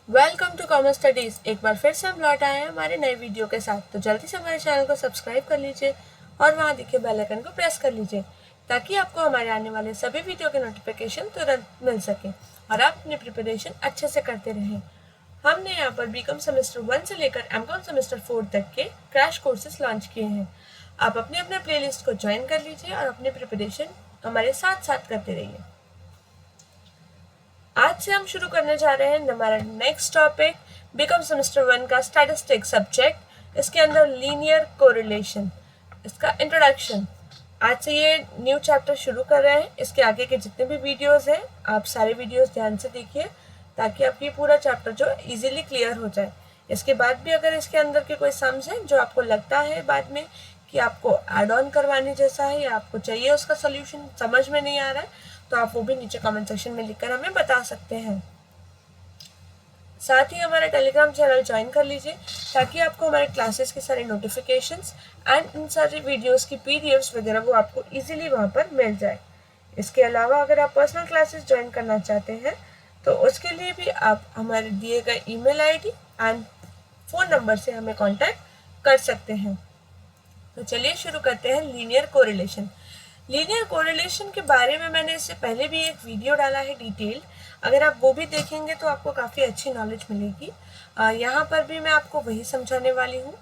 Welcome to commerce studies. एक बार फिर से हम लौट आए हैं हमारे नए वीडियो के साथ। तो जल्दी से हमारे चैनल को सब्सक्राइब कर लीजिए और वहाँ दिखे बेल आइकन को प्रेस कर लीजिए ताकि आपको हमारे आने वाले सभी वीडियो के नोटिफिकेशन तुरंत मिल सके और आप अपनी प्रिपरेशन अच्छे से करते रहें। हमने यहाँ पर बीकॉम सेमेस्टर 1 से लेकर एमकॉम सेमेस्टर 4 तक के क्रैश कोर्सेज लॉन्च किए हैं। आप अपने अपने प्लेलिस्ट को ज्वाइन कर लीजिए और अपनी प्रिपरेशन हमारे साथ साथ करते रहिए। आज से हम शुरू करने जा रहे हैं हमारा नेक्स्ट टॉपिक बीकॉम सेमेस्टर 1 का स्टैटिस्टिक्स सब्जेक्ट। इसके अंदर लीनियर कोरिलेशन, इसका इंट्रोडक्शन। आज से ये न्यू चैप्टर शुरू कर रहे हैं। इसके आगे के जितने भी वीडियोस हैं आप सारे वीडियोस ध्यान से देखिए ताकि आपकी पूरा चैप्टर जो इजीली क्लियर हो जाए। इसके बाद भी अगर इसके अंदर के कोई सम्स हैं जो आपको लगता है बाद में कि आपको एड ऑन करवाने जैसा है या आपको चाहिए उसका सोल्यूशन समझ में नहीं आ रहा है तो आप वो भी नीचे कमेंट सेक्शन में लिखकर हमें बता सकते हैं। साथ ही हमारा टेलीग्राम चैनल ज्वाइन कर लीजिए ताकि आपको हमारे क्लासेस के सारे नोटिफिकेशंस एंड इन सारी वीडियोस की पीडीएफ्स वगैरह वो आपको इजीली वहाँ पर मिल जाए। इसके अलावा अगर आप पर्सनल क्लासेस ज्वाइन करना चाहते हैं तो उसके लिए भी आप हमारे दिए गए email ID and phone number से हमें कॉन्टैक्ट कर सकते हैं। तो चलिए शुरू करते हैं लीनियर कोरिलेशन। लीनियर कोरिलेशन के बारे में मैंने इससे पहले भी एक वीडियो डाला है डिटेल। अगर आप वो भी देखेंगे तो आपको काफ़ी अच्छी नॉलेज मिलेगी। यहाँ पर भी मैं आपको वही समझाने वाली हूँ।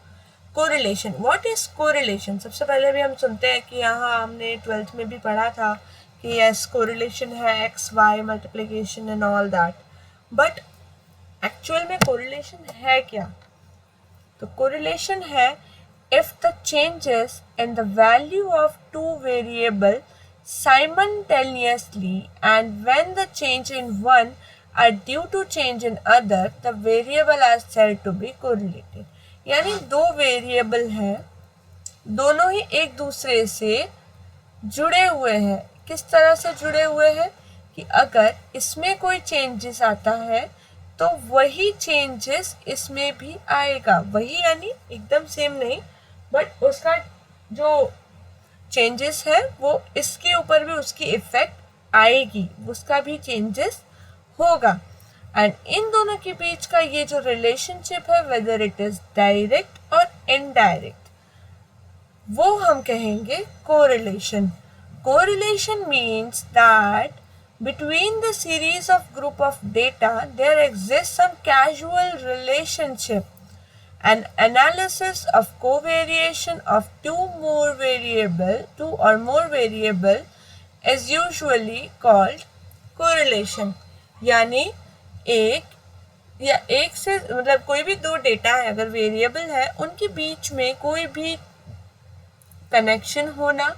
Correlation, what is correlation? सबसे पहले भी हम सुनते हैं कि यहाँ हमने 12th में भी पढ़ा था कि यस कोरिलेशन है X Y multiplication and all that, but actual में कोरिलेशन है क्या? तो कोरिलेशन है if the changes in the value of two variable simultaneously and when the change in one are due to change in other, the variable are said to be correlated। यानी दो variable हैं, दोनों ही एक दूसरे से जुड़े हुए हैं। किस तरह से जुड़े हुए हैं कि अगर इसमें कोई चेंजेस आता है तो वही चेंजेस इसमें भी आएगा। वही यानी एकदम सेम नहीं, बट उसका जो चेंजेस है वो इसके ऊपर भी उसकी इफेक्ट आएगी, उसका भी चेंजेस होगा। एंड इन दोनों के बीच का ये जो रिलेशनशिप है वेदर इट इज डायरेक्ट और इनडायरेक्ट, वो हम कहेंगे correlation. Correlation means that between the series of group of data there exists some causal relationship. An analysis of covariation of two or more variable is usually called correlation। यानी एक से मतलब कोई भी दो डेटा है, अगर वेरिएबल है उनके बीच में कोई भी कनेक्शन होना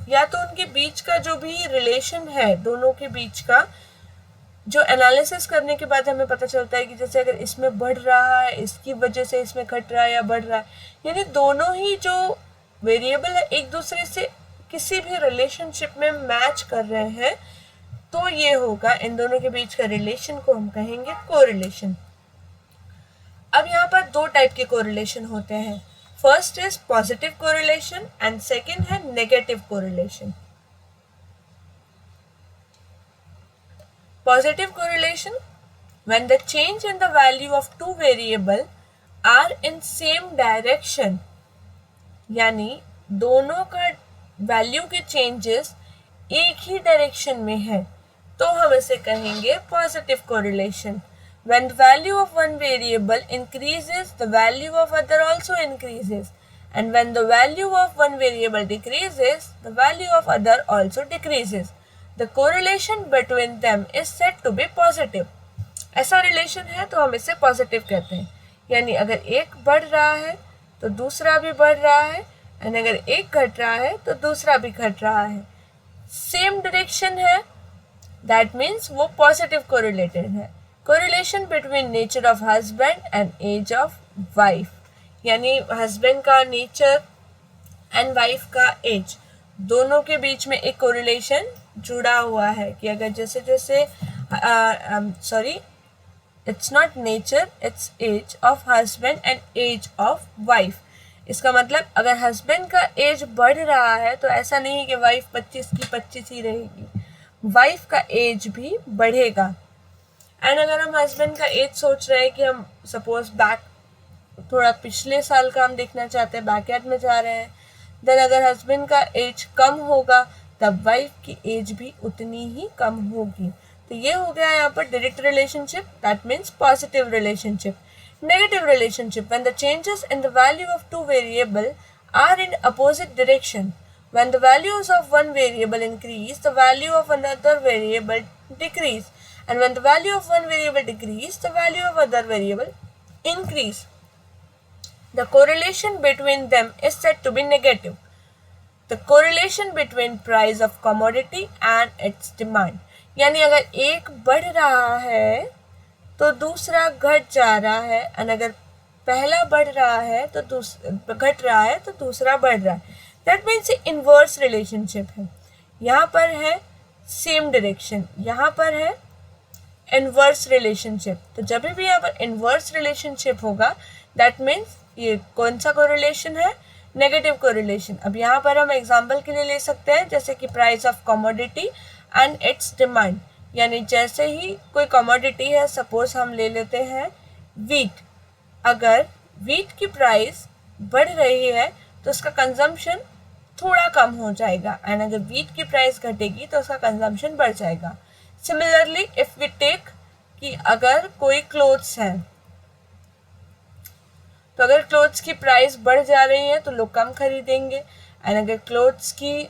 या तो उनके बीच का जो भी रिलेशन है दोनों के बीच का, जो एनालिसिस करने के बाद हमें पता चलता है कि जैसे अगर इसमें बढ़ रहा है इसकी वजह से इसमें घट रहा है या बढ़ रहा है, यानी दोनों ही जो वेरिएबल है एक दूसरे से किसी भी रिलेशनशिप में मैच कर रहे हैं तो ये होगा, इन दोनों के बीच का रिलेशन को हम कहेंगे कोरिलेशन। अब यहाँ पर दो टाइप के कोरिलेशन होते हैं। First is positive correlation and second है negative correlation. Positive correlation, when the change in the value of two variable are in same direction, यानी दोनों का वैल्यू के चेंजेस एक ही डायरेक्शन में है तो हम इसे कहेंगे positive correlation. When the value of one variable increases, the value of other also increases, and when the value of one variable decreases, the value of other also decreases. The correlation between them is said to be positive। ऐसा relation है तो हम इसे positive कहते हैं। यानी अगर एक बढ़ रहा है तो दूसरा भी बढ़ रहा है, एंड अगर एक घट रहा है तो दूसरा भी घट रहा है, सेम डायरेक्शन है, दैट मीन्स वो पॉजिटिव कोरिलेटेड है। Correlation between nature of husband and age of wife, यानी हस्बैंड का नेचर एंड वाइफ का एज, दोनों के बीच में एक कोरिलेशन जुड़ा हुआ है कि अगर जैसे जैसे it's not nature, it's age of husband and age of wife. इसका मतलब अगर हस्बैंड का एज बढ़ रहा है तो ऐसा नहीं कि वाइफ 25 की 25 ही रहेगी, वाइफ का एज भी बढ़ेगा। एंड अगर हम हस्बैंड का एज सोच रहे हैं कि हम सपोज बैक थोड़ा पिछले साल का हम देखना चाहते हैं, बैकयार्ड में जा रहे हैं, देन अगर हस्बैंड का एज कम होगा तब वाइफ की एज भी उतनी ही कम होगी। तो ये हो गया यहाँ पर direct relationship, that means positive relationship. Negative relationship, when the changes in the value of two variable are in opposite direction. When the values of one variable increase, the value of another variable decrease. And when the value of one variable decrease, the value of other variable increase. The correlation between them is said to be negative. The correlation between price of commodity and its demand. यानी अगर एक बढ़ रहा है तो दूसरा घट जा रहा है, और अगर पहला बढ़ रहा है तो घट रहा है तो दूसरा बढ़ रहा है। दैट मीन्स इनवर्स रिलेशनशिप है। यहाँ पर है सेम डायरेक्शन, यहाँ पर है इनवर्स रिलेशनशिप। तो जब भी यहाँ पर इनवर्स रिलेशनशिप होगा दैट मीन्स ये कौन सा कोरिलेशन है, नेगेटिव कोरिलेशन। अब यहाँ पर हम एग्जाम्पल के लिए ले सकते हैं जैसे कि price of commodity and it's demand. यानी जैसे ही कोई कमोडिटी है, सपोज हम ले लेते हैं वीट, अगर वीट की प्राइस बढ़ रही है तो उसका कंजम्पशन थोड़ा कम हो जाएगा, एंड अगर वीट की प्राइस घटेगी तो उसका कंजम्पशन बढ़ जाएगा। सिमिलरली इफ वी टेक कि अगर कोई क्लोथ्स है तो अगर क्लोथ्स की प्राइस बढ़ जा रही है तो लोग कम खरीदेंगे, एंड अगर क्लोथ्स की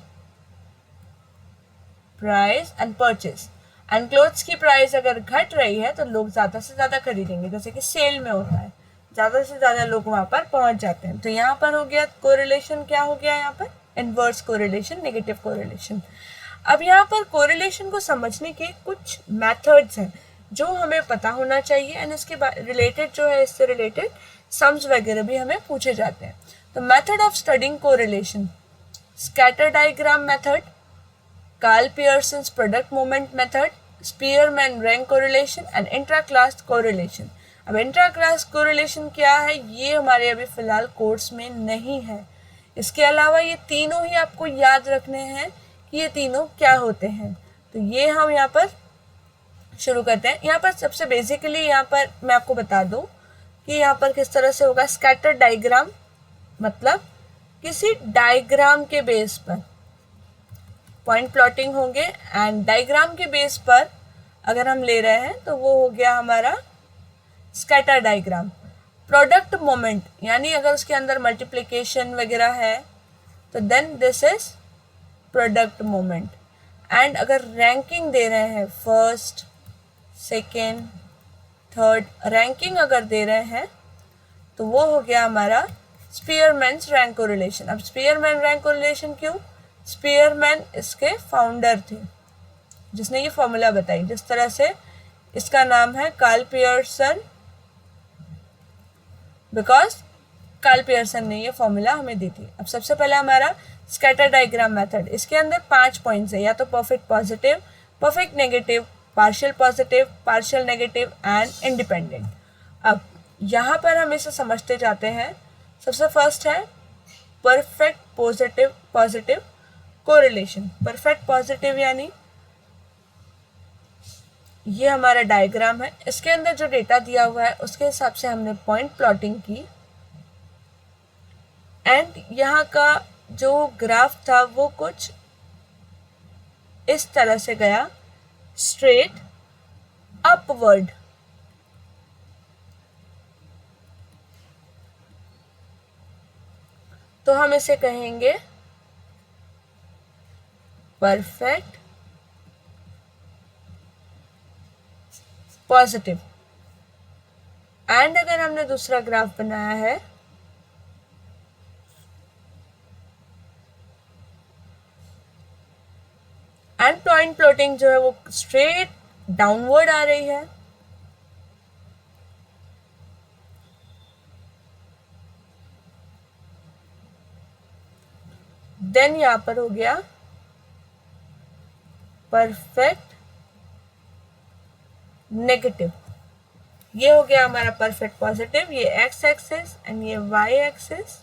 price and purchase and clothes की प्राइस अगर घट रही है तो लोग ज़्यादा से ज़्यादा खरीदेंगे, जैसे कि सेल में होता है, ज़्यादा से ज़्यादा लोग वहाँ पर पहुँच जाते हैं। तो यहाँ पर हो गया कोरिलेशन, क्या हो गया यहाँ पर, इनवर्स कोरिलेशन, नेगेटिव कोरिलेशन। अब यहाँ पर कोरिलेशन को समझने के कुछ मेथड्स हैं जो हमें पता होना चाहिए, एंड इसके रिलेटेड जो है, इससे रिलेटेड सम्स वगैरह भी हमें पूछे जाते हैं। तो method of studying correlation, scatter diagram method, Karl Pearson's product moment method, Spearman rank correlation and intra class correlation. अब इंट्रा क्लास कोरिलेशन क्या है, ये हमारे अभी फिलहाल कोर्स में नहीं है। इसके अलावा ये तीनों ही आपको याद रखने हैं कि ये तीनों क्या होते हैं। तो ये हम यहाँ पर शुरू करते हैं। यहाँ पर सबसे बेसिकली यहाँ पर मैं आपको बता दूँ कि यहाँ पर किस तरह से होगा। स्कैटर डायग्राम मतलब किसी डायग्राम के बेस पर पॉइंट प्लॉटिंग होंगे, एंड डायग्राम के बेस पर अगर हम ले रहे हैं तो वो हो गया हमारा स्कैटर डायग्राम। प्रोडक्ट मोमेंट यानी अगर उसके अंदर मल्टीप्लिकेशन वगैरह है तो then this is product moment. And अगर रैंकिंग दे रहे हैं, फर्स्ट सेकेंड थर्ड रैंकिंग अगर दे रहे हैं तो वो हो गया हमारा स्पीयरमैन्स रैंक कोरिलेशन। अब स्पीयरमैन रैंक कोरिलेशन क्यों, स्पीयरमैन इसके फाउंडर थे जिसने ये फॉर्मूला बताई, जिस तरह से इसका नाम है Karl Pearson, because Karl Pearson ने ये फॉर्मूला हमें दी थी। अब सबसे पहले हमारा स्कैटर डायग्राम मेथड, इसके अंदर 5 पॉइंट्स है, या तो perfect positive, perfect negative, partial positive, partial negative and independent. अब यहाँ पर हम इसे समझते जाते हैं। सबसे फर्स्ट है perfect positive positive correlation. Perfect positive यानी ये हमारा डायग्राम है, इसके अंदर जो डेटा दिया हुआ है उसके हिसाब से हमने पॉइंट प्लॉटिंग की, एंड यहाँ का जो ग्राफ था वो कुछ इस तरह से गया, स्ट्रेट अपवर्ड। तो हम इसे कहेंगे परफेक्ट पॉजिटिव। एंड अगर हमने दूसरा ग्राफ बनाया है एंड पॉइंट प्लॉटिंग जो है वो स्ट्रेट डाउनवर्ड आ रही है, देन यहां पर हो गया परफेक्ट नेगेटिव। ये हो गया हमारा परफेक्ट पॉजिटिव, ये एक्स एक्सिस एंड ये वाई एक्सिस।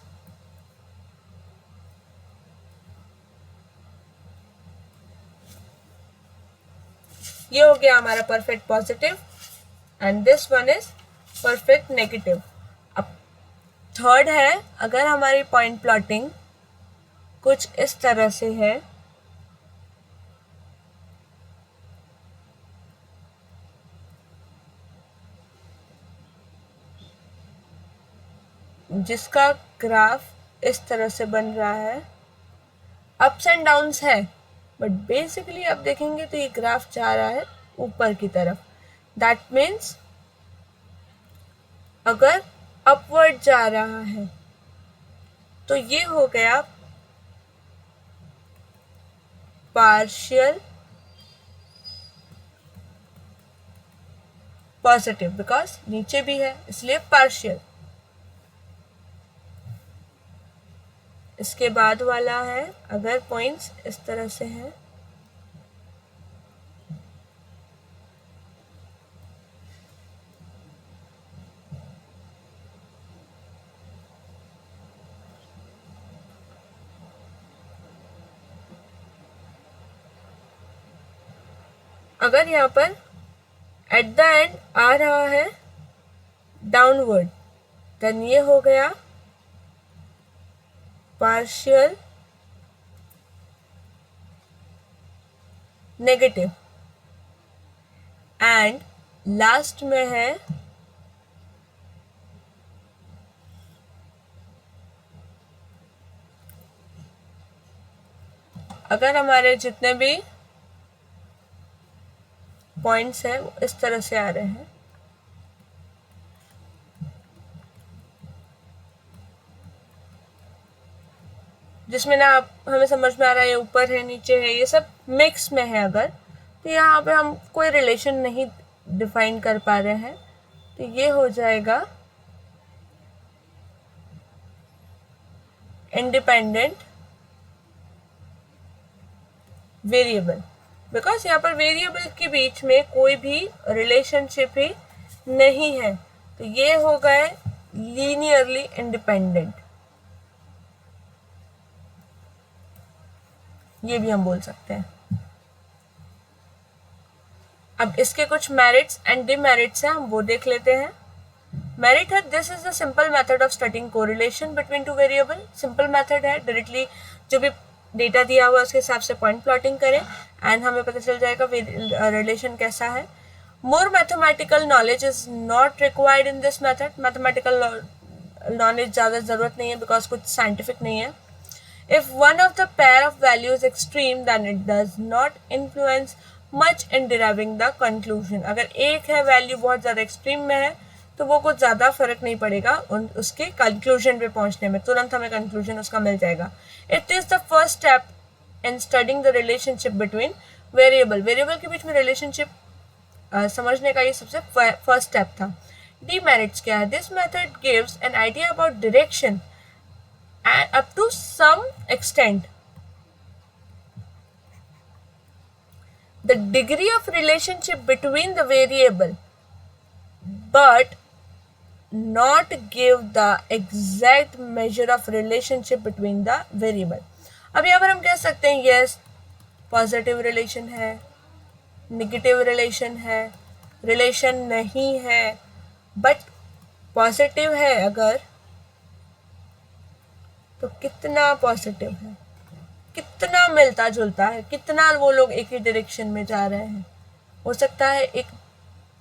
ये हो गया हमारा perfect positive. And this one is perfect negative. अब थर्ड है, अगर हमारी पॉइंट प्लॉटिंग कुछ इस तरह से है, जिसका ग्राफ इस तरह से बन रहा है, अप्स एंड डाउन्स है, बट बेसिकली आप देखेंगे तो ये ग्राफ जा रहा है ऊपर की तरफ। दैट मीन्स अगर अपवर्ड जा रहा है तो ये हो गया पार्शियल पॉजिटिव, बिकॉज नीचे भी है इसलिए पार्शियल। इसके बाद वाला है, अगर पॉइंट्स इस तरह से हैं, अगर यहाँ पर एट द एंड आ रहा है डाउनवर्ड, देन ये हो गया पार्शियल नेगेटिव। एंड लास्ट में है अगर हमारे जितने भी पॉइंट्स हैं वो इस तरह से आ रहे हैं, जिसमें ना आप हमें समझ में आ रहा है ये ऊपर है नीचे है, ये सब मिक्स में है, अगर तो यहाँ पे हम कोई रिलेशन नहीं डिफाइन कर पा रहे हैं, तो ये हो जाएगा इंडिपेंडेंट वेरिएबल, बिकॉज यहाँ पर वेरिएबल के बीच में कोई भी रिलेशनशिप ही नहीं है, तो ये हो गए लीनियरली इंडिपेंडेंट, ये भी हम बोल सकते हैं। अब इसके कुछ मेरिट्स एंड डिमेरिट्स हैं, हम वो देख लेते हैं। मेरिट है, this is the simple method of studying correlation between two variable. Simple method है, डायरेक्टली जो भी डेटा दिया हुआ है उसके हिसाब से पॉइंट प्लॉटिंग करें एंड हमें पता चल जाएगा रिलेशन कैसा है। More mathematical knowledge is not required in this method. Mathematical knowledge ज़्यादा ज़रूरत नहीं है बिकॉज कुछ साइंटिफिक नहीं है। If one of the pair of values extreme, then it does not influence much in deriving the conclusion. अगर एक है वैल्यू बहुत ज़्यादा एक्सट्रीम में है तो वो कुछ ज़्यादा फर्क नहीं पड़ेगा उसके कंक्लूजन पे पहुंचने में, तुरंत हमें कंक्लूजन उसका मिल जाएगा। It is the first step in studying the relationship between variable. Variable के बीच में रिलेशनशिप समझने का ये सबसे फर्स्ट स्टेप था। डीमेरिट्स क्या है? This method gives an idea about direction and up to some extent. The degree of relationship between the variable, but not give the exact measure of relationship between the variable. अब यहाँ पर हम कह सकते हैं yes, positive relation है, negative relation है, relation नहीं है, बट पॉजिटिव है अगर तो कितना पॉजिटिव है, कितना मिलता जुलता है, कितना वो लोग एक ही डायरेक्शन में जा रहे हैं। हो सकता है एक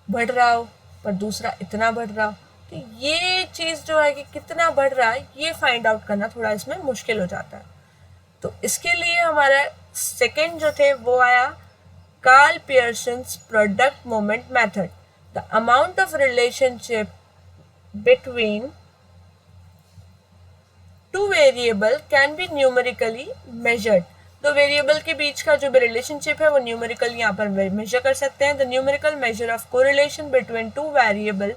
बढ़ रहा हो पर दूसरा इतना बढ़ रहा हो, तो ये चीज़ जो है कि कितना बढ़ रहा है ये फाइंड आउट करना थोड़ा इसमें मुश्किल हो जाता है। तो इसके लिए हमारा सेकेंड जो थे वो आया Karl Pearson's product moment method. The amount of relationship between two variable can be numerically measured. तो वेरिएबल के बीच का जो भी रिलेशनशिप है वो न्यूमेरिकल यहाँ पर मेजर कर सकते हैं। The numerical measure of correlation between two variable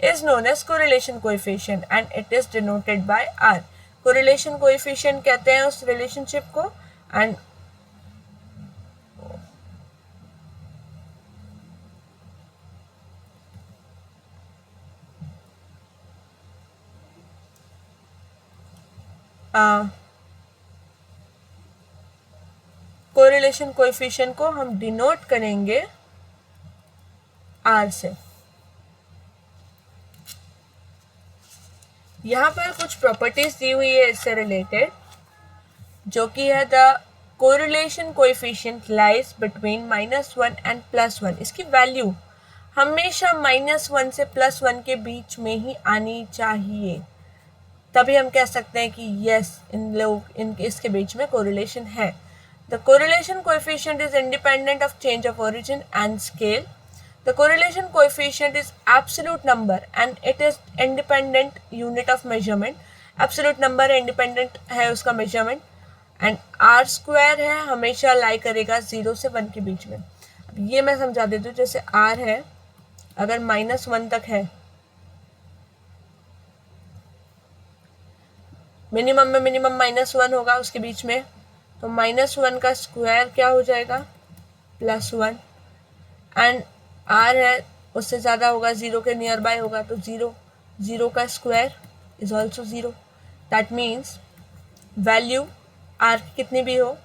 is known as correlation coefficient and it is denoted by R. Correlation coefficient कहते हैं उस रिलेशनशिप को, एंड कोरिलेशन कोएफिशिएंट को हम डिनोट करेंगे आर से। यहाँ पर कुछ प्रॉपर्टीज दी हुई है इससे रिलेटेड, जो कि है the correlation coefficient lies between -1 and +1। इसकी वैल्यू हमेशा -1 से +1 के बीच में ही आनी चाहिए, तभी हम कह सकते हैं कि यस इसके बीच में कोरिलेशन है। The correlation coefficient is independent of change of origin and scale. The correlation coefficient is absolute number and it is independent unit of measurement. Absolute number है, independent है उसका measurement, and R square है, हमेशा लाई करेगा 0 से 1 के बीच में। अब ये मैं समझा देती हूँ, जैसे R है, अगर -1 तक है, मिनिमम में मिनिमम -1 होगा उसके बीच में, तो -1 का स्क्वायर क्या हो जाएगा, +1, एंड R है उससे ज़्यादा होगा, 0 के नियर बाय होगा, तो 0 का square is also 0। That means value R की कितनी भी हो,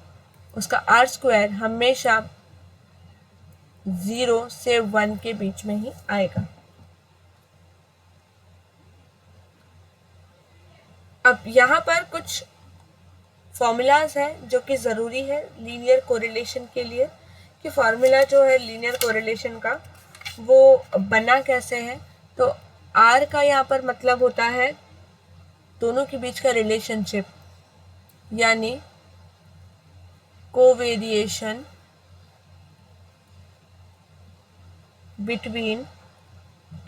उसका R स्क्वायर हमेशा 0 से 1 के बीच में ही आएगा। अब यहाँ पर कुछ फॉर्मूलाज हैं जो कि ज़रूरी है लीनियर कोरिलेशन के लिए, कि फार्मूला जो है लीनियर कोरिलेशन का वो बना कैसे है। तो R का यहाँ पर मतलब होता है दोनों के बीच का रिलेशनशिप, यानी covariation between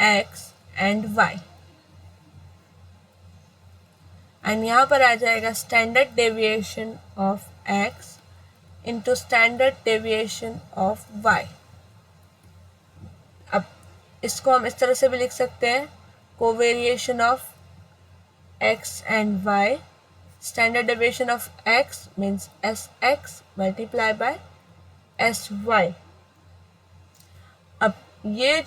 x and y, and यहाँ पर आ जाएगा standard deviation of x into standard deviation of y। अब इसको हम इस तरह से भी लिख सकते हैं, covariation of x and y, standard deviation of x means sx multiply by sy। अब ये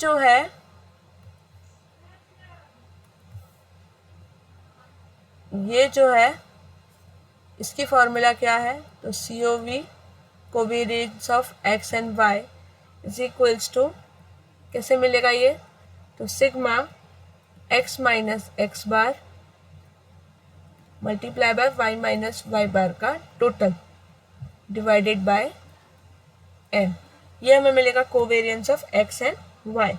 जो है इसकी फॉर्मूला क्या है, तो COV covariance of x and y is equals to, कैसे मिलेगा ये, तो sigma x minus X bar multiply by y minus Y bar का टोटल डिवाइडेड बाय n। ये हमें मिलेगा covariance of x and y।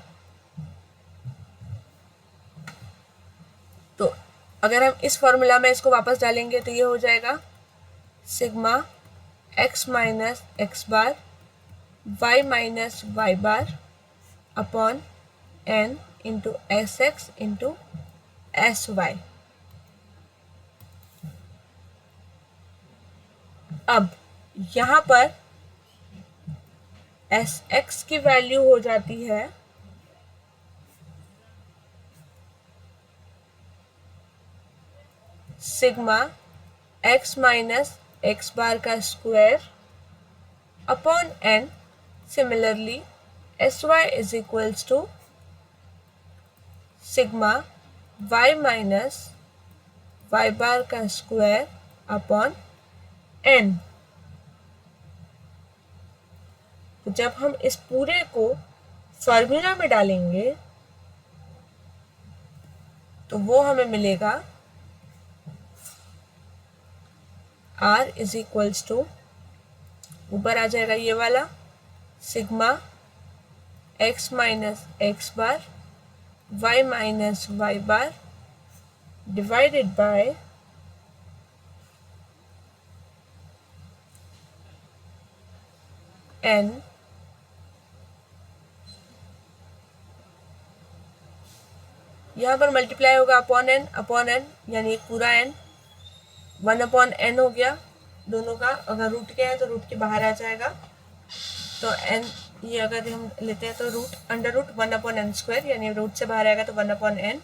तो अगर हम इस फॉर्मूला में इसको वापस डालेंगे तो ये हो जाएगा sigma x minus X bar y minus Y bar upon n into S X into S Y. अब यहाँ पर एस एक्स की वैल्यू हो जाती है sigma x minus X bar का square upon n। Similarly S Y is equals to sigma y minus Y bar का square upon n। तो जब हम इस पूरे को फॉर्मूला में डालेंगे तो वो हमें मिलेगा R इज इक्वल्स टू, ऊपर आ जाएगा ये वाला sigma x minus X bar y minus Y bar divided by n यहाँ पर मल्टीप्लाई होगा अपॉन n, यानी एक पूरा n, 1/n हो गया दोनों का। अगर रूट के हैं तो रूट के बाहर आ जाएगा, तो n ये अगर हम लेते हैं तो √1/n², यानी रूट से बाहर आएगा तो 1/n।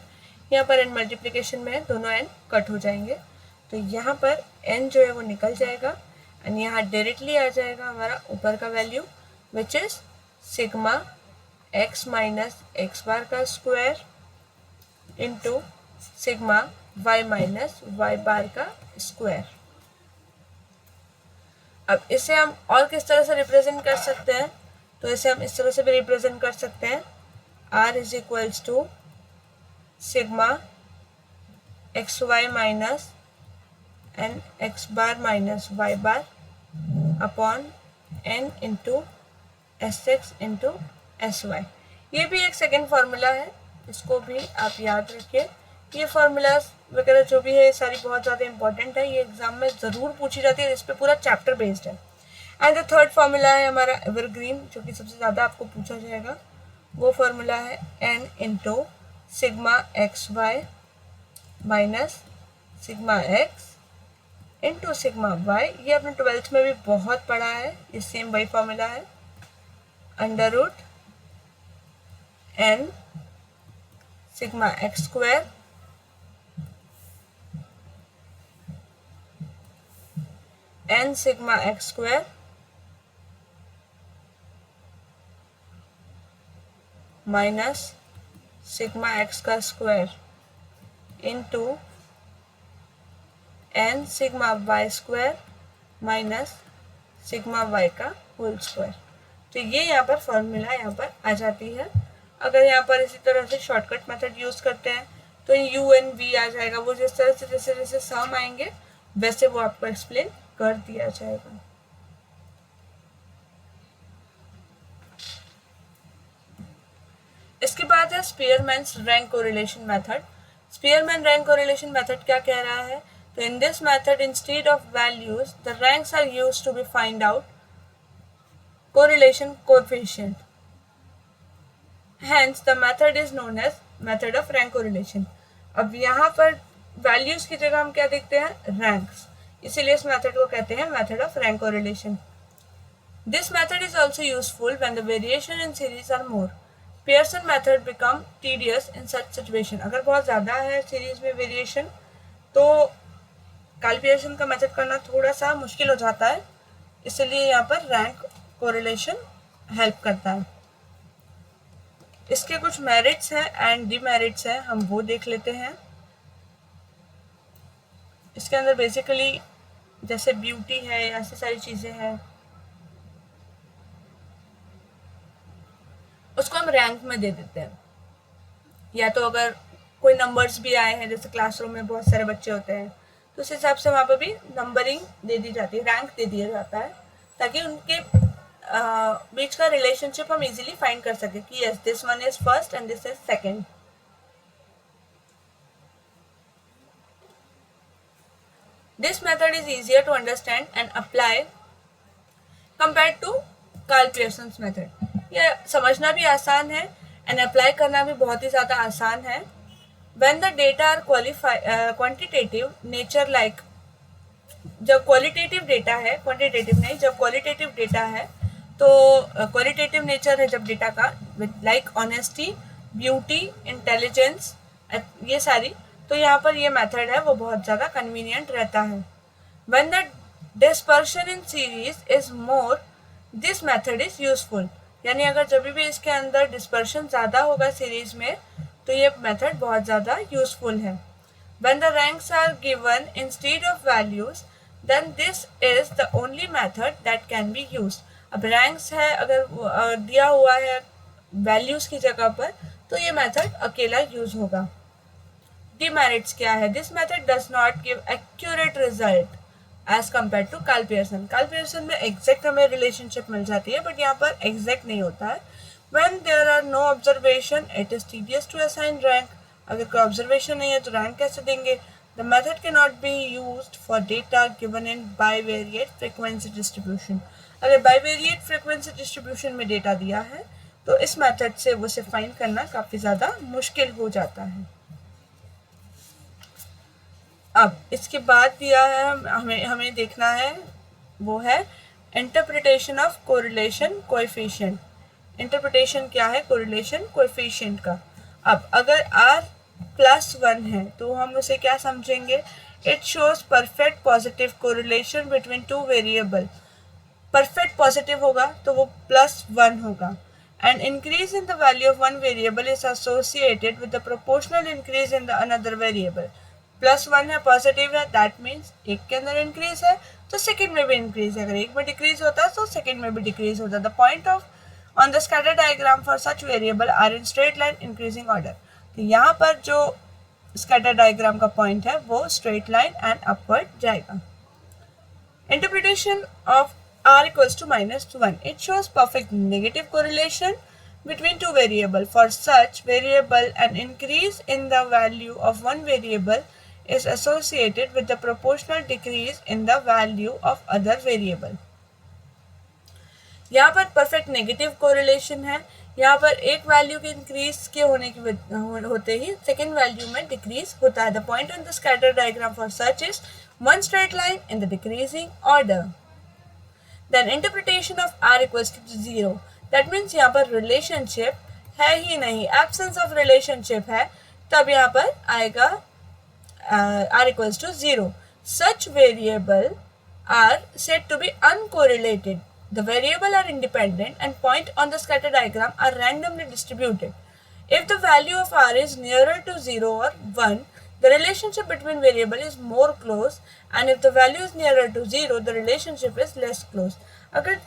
यहाँ पर n मल्टीप्लिकेशन में है, दोनों n कट हो जाएंगे, तो यहाँ पर n जो है वो निकल जाएगा एंड यहाँ डायरेक्टली आ जाएगा हमारा ऊपर का value which is sigma x minus X bar का square into sigma y minus Y bar का स्क्वायर। अब इसे हम और किस तरह से रिप्रेजेंट कर सकते हैं, तो इसे हम इस तरह से भी रिप्रेजेंट कर सकते हैं, R is equals to sigma X Y minus N X bar minus Y bar upon N into S X into S Y. ये भी एक सेकेंड फार्मूला है, इसको भी आप याद रखिए। ये फार्मूलाज वगैरह जो भी है ये सारी बहुत ज़्यादा इंपॉर्टेंट है, ये एग्जाम में ज़रूर पूछी जाती है, इस पर पूरा चैप्टर बेस्ड है। एंड द थर्ड फार्मूला है हमारा एवरग्रीन, जो कि सबसे ज़्यादा आपको पूछा जाएगा। वो फार्मूला है N into sigma X Y minus sigma X into sigma Y. ये अपने 12th में भी बहुत पढ़ा है, ये सेम वही फार्मूला है। Under root N sigma X square N sigma X square minus sigma X का square into N sigma Y square minus sigma Y का होल स्क्वायर। तो ये यहाँ पर फॉर्मूला यहाँ पर आ जाती है। अगर यहाँ पर इसी तरह से शॉर्टकट मेथड यूज़ करते हैं तो यू एन वी आ जाएगा। वो जिस तरह से जैसे जैसे सम आएंगे वैसे वो आपको एक्सप्लेन कर दिया जाएगा। इसके बाद है Spearman's rank correlation method. Spearman rank correlation method क्या कह रहा है? तो in this method instead of values the ranks are used to be find out correlation coefficient, hence the method is known as method of rank correlation। अब यहाँ पर values की जगह हम क्या देखते हैं? रैंक्स, इसीलिए इस मेथड को कहते हैं method of rank correlation. This method is also useful when the variation in series are more. Pearson method become tedious in such situation. अगर बहुत ज़्यादा है सीरीज में वेरिएशन तो कार्ल पियर्सन का मेथड करना थोड़ा सा मुश्किल हो जाता है, इसलिए यहाँ पर रैंक कोरिलेशन हेल्प करता है। इसके कुछ मेरिट्स हैं एंड डिमेरिट्स हैं, हम वो देख लेते हैं। इसके अंदर बेसिकली जैसे ब्यूटी है, ऐसी सारी चीज़ें हैं, उसको हम रैंक में दे देते हैं। या तो अगर कोई नंबर्स भी आए हैं, जैसे क्लासरूम में बहुत सारे बच्चे होते हैं, तो उस हिसाब से वहाँ पर भी नंबरिंग दे दी जाती है, रैंक दे दिया जाता है, ताकि उनके बीच का रिलेशनशिप हम इजीली फाइंड कर सके कि yes this one is first and this is second. This method is easier to understand and apply compared to Karl Pearson method. ये समझना भी आसान है एंड अप्लाई करना भी बहुत ही ज़्यादा आसान है। When the data are quantitative nature like, जब क्वालिटेटिव डेटा है, क्वांटिटेटिव नहीं, जब क्वालिटेटिव डेटा है तो क्वालिटेटिव नेचर है जब डेटा का, लाइक ऑनेस्टी, ब्यूटी, इंटेलिजेंस, ये सारी, तो यहाँ पर ये मेथड है वो बहुत ज़्यादा कन्वीनियंट रहता है। When the dispersion in series is more, this method is useful। यानी अगर जब भी इसके अंदर डिस्पर्शन ज़्यादा होगा सीरीज में तो ये मेथड बहुत ज़्यादा यूजफुल है। When the ranks are given instead of values, then this is the only method that can be used। अब रैंक्स है अगर दिया हुआ है वैल्यूज की जगह पर तो ये मेथड अकेला यूज होगा। डिमेरिट्स क्या है? This method does not give accurate result as compare to Karl Pearson. Karl Pearson में एग्जैक्ट हमें रिलेशनशिप मिल जाती है, बट यहाँ पर एग्जैक्ट नहीं होता है। When there are no observation, it is tedious to assign rank। अगर कोई observation नहीं है तो rank कैसे देंगे? The method cannot be used for data given in bivariate frequency distribution। अगर bivariate frequency distribution में डेटा दिया है तो इस मेथड से उसे फाइंड करना काफ़ी ज़्यादा मुश्किल हो जाता है। अब इसके बाद दिया है हमें देखना है वो है interpretation of correlation coefficient. Interpretation क्या है कोरिलेशन कोएफिशिएंट का? अब अगर r+1 है तो हम उसे क्या समझेंगे? It shows perfect positive correlation between two variable. Perfect positive होगा तो वो +1 होगा। And increase in the value of one variable is associated with the proportional increase in the another variable. +1 है, पॉजिटिव है, दैट मीन्स एक के अंदर increase है तो सेकेंड में भी इंक्रीज है। अगर एक में डिक्रीज होता है तो सेकेंड में भी डिक्रीज होता है। The point of On the scatter diagram for such variable are in straight line increasing order। तो यहाँ पर जो स्कैटर डायग्राम का पॉइंट है वो स्ट्रेट लाइन एंड अपवर्ड जाएगा. Interpretation of r equals to -1. It shows perfect negative correlation between two variables. For such variable, an increase in the value of one variable is associated with the proportional decrease in the value of other variable. यहाँ पर perfect negative correlation है. यहाँ पर एक value के increase के होते ही second value में डिक्रीज होता है. The point on the scatter diagram for such is one straight line in the decreasing order. Then interpretation of r equals to 0. That means यहाँ पर relationship है ही नहीं, absence of relationship है, तब यहाँ पर आएगा r equals to 0. Such variable are said to be uncorrelated. The variable are independent and point on the scatter diagram are randomly distributed. If the value of r is nearer to 0 or 1, the relationship between variable is more close, and if the value is nearer to 0, the relationship is less close. अगर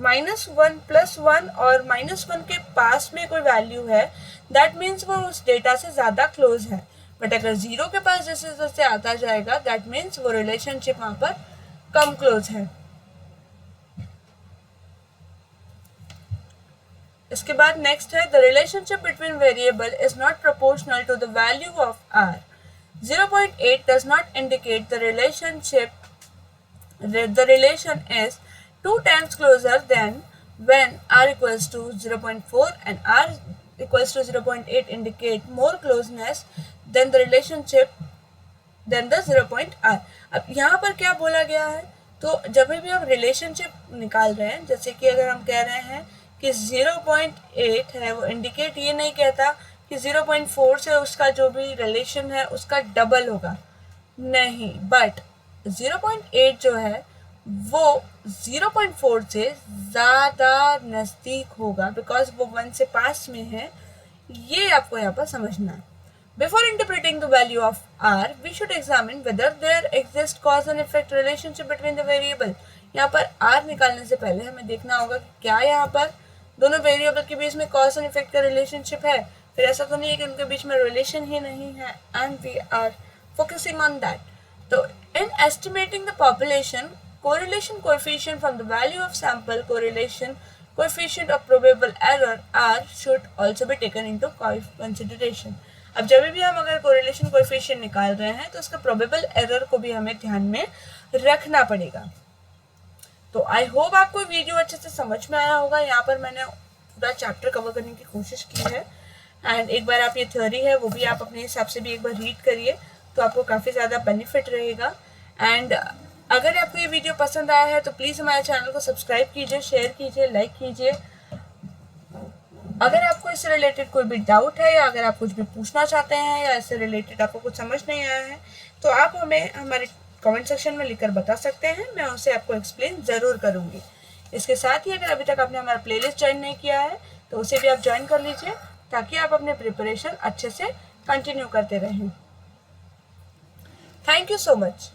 -1 + 1 और -1 के पास में कोई value है, that means वो उस data से ज़्यादा क्लोज है. बट अगर 0 के पास जैसे जैसे आता जाएगा, that means वो रिलेशनशिप वहाँ पर कम क्लोज है. इसके बाद नेक्स्ट है, the relationship between variable is not proportional to the value of r. 0.8 does not indicate the relationship. The relation is 2 times closer than when r equals to 0.4 and r equals to 0.8 indicate more closeness than the relationship than the 0.r. अब यहाँ पर क्या बोला गया है, तो जब भी हम रिलेशनशिप निकाल रहे हैं, जैसे कि अगर हम कह रहे हैं कि 0.8 है, वो इंडिकेट ये नहीं कहता कि 0.4 से उसका जो भी रिलेशन है उसका डबल होगा, नहीं, बट 0.8 जो है वो 0.4 से ज़्यादा नज़दीक होगा बिकॉज वो 1 से पास में है. ये आपको यहाँ पर समझना है. Before interpreting the value of r, we should examine whether there exist cause and effect relationship between the variable. यहाँ पर r निकालने से पहले हमें देखना होगा कि क्या यहाँ पर दोनों वेरिएबल के बीच में कॉज एंड इफेक्ट का रिलेशनशिप है. फिर ऐसा तो नहीं है कि उनके बीच में रिलेशन ही नहीं है, and we are focusing on that. तो in estimating the population, correlation coefficient from the value of sample, correlation coefficient of probable error R should also be taken into consideration. अब जब भी हम अगर कोरिलेशन कोएफिशिएंट निकाल रहे हैं तो उसका प्रोबेबल एरर को भी हमें ध्यान में रखना पड़ेगा. तो आई होप आपको वीडियो अच्छे से समझ में आया होगा. यहाँ पर मैंने पूरा चैप्टर कवर करने की कोशिश की है, एंड एक बार आप ये थ्योरी है वो भी आप अपने हिसाब से भी एक बार रीड करिए, तो आपको काफ़ी ज़्यादा बेनिफिट रहेगा. एंड अगर आपको ये वीडियो पसंद आया है तो प्लीज़ हमारे चैनल को सब्सक्राइब कीजिए, शेयर कीजिए, लाइक कीजिए. अगर आपको इससे रिलेटेड कोई भी डाउट है या अगर आप कुछ भी पूछना चाहते हैं या इससे रिलेटेड आपको कुछ समझ नहीं आया है तो आप हमें हमारे कमेंट सेक्शन में लिखकर बता सकते हैं. मैं उसे आपको एक्सप्लेन ज़रूर करूँगी. इसके साथ ही अगर अभी तक आपने हमारा प्लेलिस्ट ज्वाइन नहीं किया है तो उसे भी आप ज्वाइन कर लीजिए ताकि आप अपने प्रिपरेशन अच्छे से कंटिन्यू करते रहें. Thank you so much.